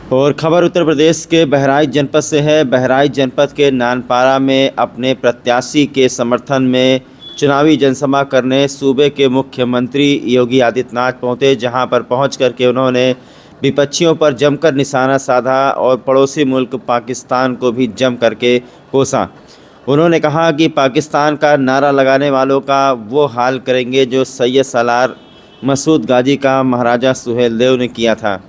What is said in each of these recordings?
और खबर उत्तर प्रदेश के बहराइच जनपद से है। बहराइच जनपद के नानपारा में अपने प्रत्याशी के समर्थन में चुनावी जनसभा करने सूबे के मुख्यमंत्री योगी आदित्यनाथ पहुंचे, जहां पर पहुंच करके उन्होंने विपक्षियों पर जमकर निशाना साधा और पड़ोसी मुल्क पाकिस्तान को भी जम करके कोसा। उन्होंने कहा कि पाकिस्तान का नारा लगाने वालों का वो हाल करेंगे जो सैयद सालार मसूद गाजी का महाराजा सुहेलदेव ने किया था।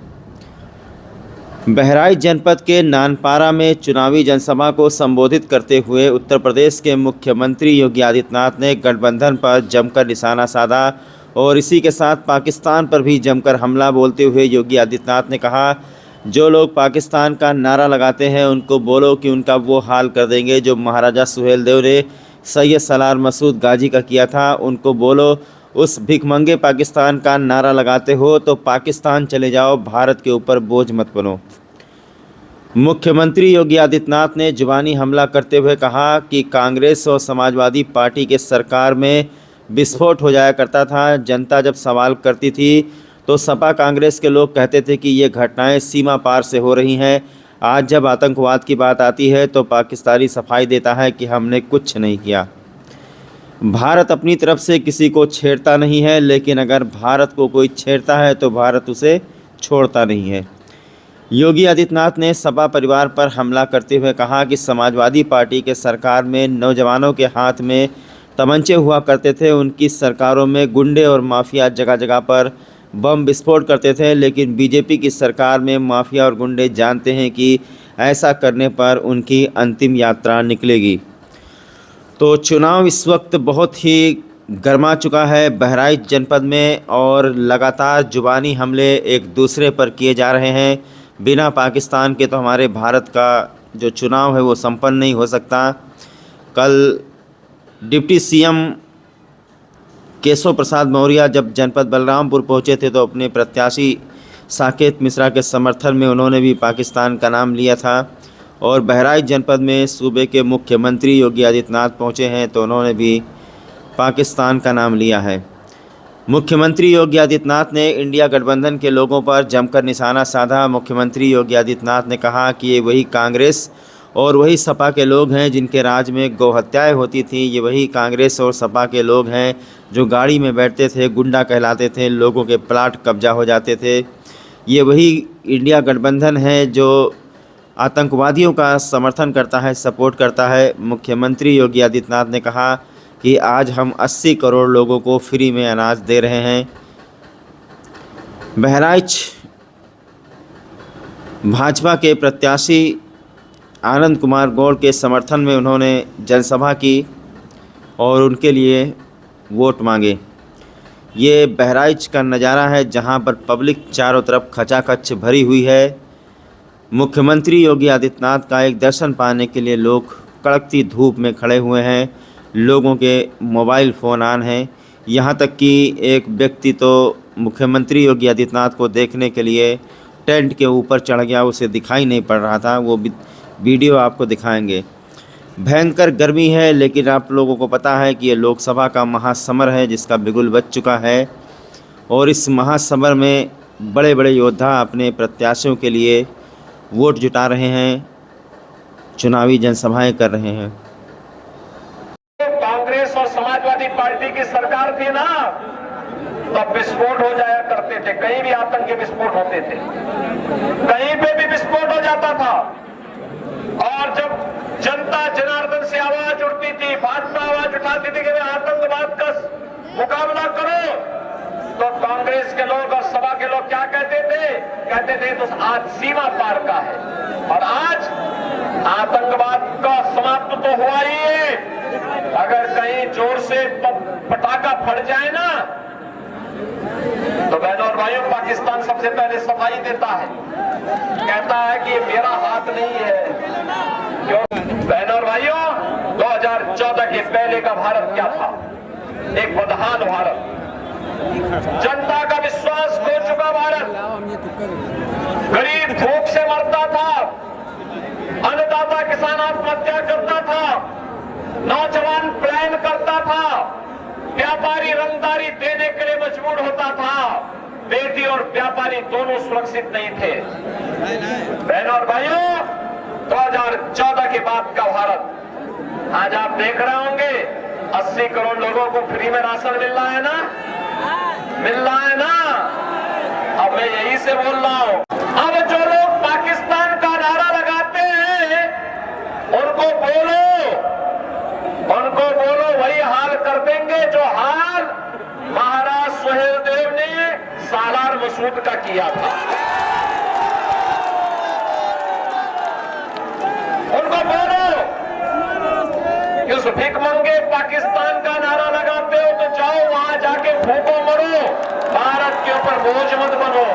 बहराइच जनपद के नानपारा में चुनावी जनसभा को संबोधित करते हुए उत्तर प्रदेश के मुख्यमंत्री योगी आदित्यनाथ ने गठबंधन पर जमकर निशाना साधा और इसी के साथ पाकिस्तान पर भी जमकर हमला बोलते हुए योगी आदित्यनाथ ने कहा, जो लोग पाकिस्तान का नारा लगाते हैं उनको बोलो कि उनका वो हाल कर देंगे जो महाराजा सुहेलदेव ने सैयद सालार मसूद गाजी का किया था। उनको बोलो, उस भिखमंगे पाकिस्तान का नारा लगाते हो तो पाकिस्तान चले जाओ, भारत के ऊपर बोझ मत बनो। मुख्यमंत्री योगी आदित्यनाथ ने जुबानी हमला करते हुए कहा कि कांग्रेस और समाजवादी पार्टी के सरकार में विस्फोट हो जाया करता था। जनता जब सवाल करती थी तो सपा कांग्रेस के लोग कहते थे कि ये घटनाएं सीमा पार से हो रही हैं। आज जब आतंकवाद की बात आती है तो पाकिस्तानी सफाई देता है कि हमने कुछ नहीं किया। भारत अपनी तरफ से किसी को छेड़ता नहीं है, लेकिन अगर भारत को कोई छेड़ता है तो भारत उसे छोड़ता नहीं है। योगी आदित्यनाथ ने सपा परिवार पर हमला करते हुए कहा कि समाजवादी पार्टी के सरकार में नौजवानों के हाथ में तमंचे हुआ करते थे, उनकी सरकारों में गुंडे और माफिया जगह जगह पर बम विस्फोट करते थे, लेकिन बीजेपी की सरकार में माफिया और गुंडे जानते हैं कि ऐसा करने पर उनकी अंतिम यात्रा निकलेगी। तो चुनाव इस वक्त बहुत ही गर्मा चुका है बहराइच जनपद में और लगातार जुबानी हमले एक दूसरे पर किए जा रहे हैं। बिना पाकिस्तान के तो हमारे भारत का जो चुनाव है वो संपन्न नहीं हो सकता। कल डिप्टी सीएम केशव प्रसाद मौर्य जब जनपद बलरामपुर पहुंचे थे तो अपने प्रत्याशी साकेत मिश्रा के समर्थन में उन्होंने भी पाकिस्तान का नाम लिया था। और बहराइच जनपद में सूबे के मुख्यमंत्री योगी आदित्यनाथ पहुंचे हैं तो उन्होंने भी पाकिस्तान का नाम लिया है। मुख्यमंत्री योगी आदित्यनाथ ने इंडिया गठबंधन के लोगों पर जमकर निशाना साधा। मुख्यमंत्री योगी आदित्यनाथ ने कहा कि ये वही कांग्रेस और वही सपा के लोग हैं जिनके राज में गौहत्याएँ होती थी। ये वही कांग्रेस और सपा के लोग हैं जो गाड़ी में बैठते थे, गुंडा कहलाते थे, लोगों के प्लाट कब्जा हो जाते थे। ये वही इंडिया गठबंधन है जो आतंकवादियों का समर्थन करता है, सपोर्ट करता है। मुख्यमंत्री योगी आदित्यनाथ ने कहा कि आज हम 80 करोड़ लोगों को फ्री में अनाज दे रहे हैं। बहराइच भाजपा के प्रत्याशी आनंद कुमार गौड़ के समर्थन में उन्होंने जनसभा की और उनके लिए वोट मांगे। ये बहराइच का नज़ारा है जहां पर पब्लिक चारों तरफ खचाखच भरी हुई है। मुख्यमंत्री योगी आदित्यनाथ का एक दर्शन पाने के लिए लोग कड़कती धूप में खड़े हुए हैं। लोगों के मोबाइल फ़ोन ऑन हैं। यहाँ तक कि एक व्यक्ति तो मुख्यमंत्री योगी आदित्यनाथ को देखने के लिए टेंट के ऊपर चढ़ गया, उसे दिखाई नहीं पड़ रहा था। वो वीडियो आपको दिखाएंगे। भयंकर गर्मी है, लेकिन आप लोगों को पता है कि ये लोकसभा का महासमर है जिसका बिगुल बज चुका है और इस महासमर में बड़े बड़े योद्धा अपने प्रत्याशियों के लिए वोट जुटा रहे हैं, चुनावी जनसभाएं कर रहे हैं। कांग्रेस और समाजवादी पार्टी की सरकार थी ना, तब विस्फोट हो जाया करते थे, कहीं भी आतंकी विस्फोट होते थे, कहीं पे भी विस्फोट हो जाता था। और जब जनता जनार्दन से आवाज उठती थी, भाजपा आवाज उठाती थी कि आतंकवाद का मुकाबला करो, तो कांग्रेस के लोग और सभा के लोग क्या कहते थे तो आज सीमा पार का है। और आज आतंकवाद का समाप्त तो हुआ ही है। अगर कहीं जोर से पटाखा फट जाए ना तो बहनों और भाइयों, पाकिस्तान सबसे पहले सफाई देता है, कहता है कि ये मेरा हाथ नहीं है। क्यों बहनों और भाइयों, 2014 के पहले का भारत क्या था? एक बदहाल भारत, जनता का विश्वास खो चुका भारत, गरीब भूख से मरता था, अन्नदाता किसान आत्महत्या करता था, नौजवान प्लान करता था, व्यापारी रंगदारी देने के लिए मजबूर होता था, बेटी और व्यापारी दोनों सुरक्षित नहीं थे। बहनों और भाइयों, 2014 के बाद का भारत आज आप देख रहे होंगे 80 करोड़ लोगों को फ्री में राशन मिल रहा है ना, मिल रहा है ना। अब मैं यही से बोल रहा हूं, अब जो लोग पाकिस्तान का नारा लगाते हैं उनको बोलो वही हाल कर देंगे जो हाल महाराज सुहेलदेव ने सालार मसूद का किया था। उनको बोलो कि उस भिखमंगे पाकिस्तान का नारा लगाते हो तो जाओ वहां जाके फूको मरो, भारत के ऊपर बोझ मत बनो।